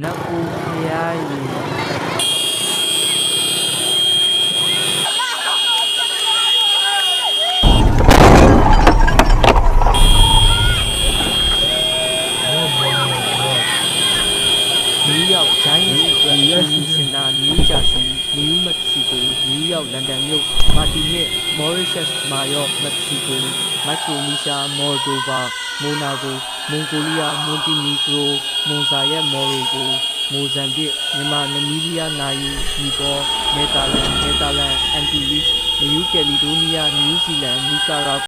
နတ်ကိုဖျားရီနယူးယောက်ဂျိုင်းစ်အတွက်နယူးစင်တာနယူးဂျာစီနယူးမက္ကဆီကိုနယူးယောက်လန်ဒန်မြို့မာတီနစ်မော်ရီရှက်မာယော့မက္ကဆီကိုမက်ခရိုနီရှာမော်ဒိုဗာမိုနာကိုမွန်ဂိုလီးယားမွန်တီနီဂရိုမွန်ဇာယက်မော်ရိုကိုမိုဇမ်ဘစ်မြန်မာနမီးဘီးယားနာယူနီပေါ်နယ်သာလန်အန်တီလစ်နယူးကယ်လီဒိုးနီးယားနယူးဇီလန်နီကာရာ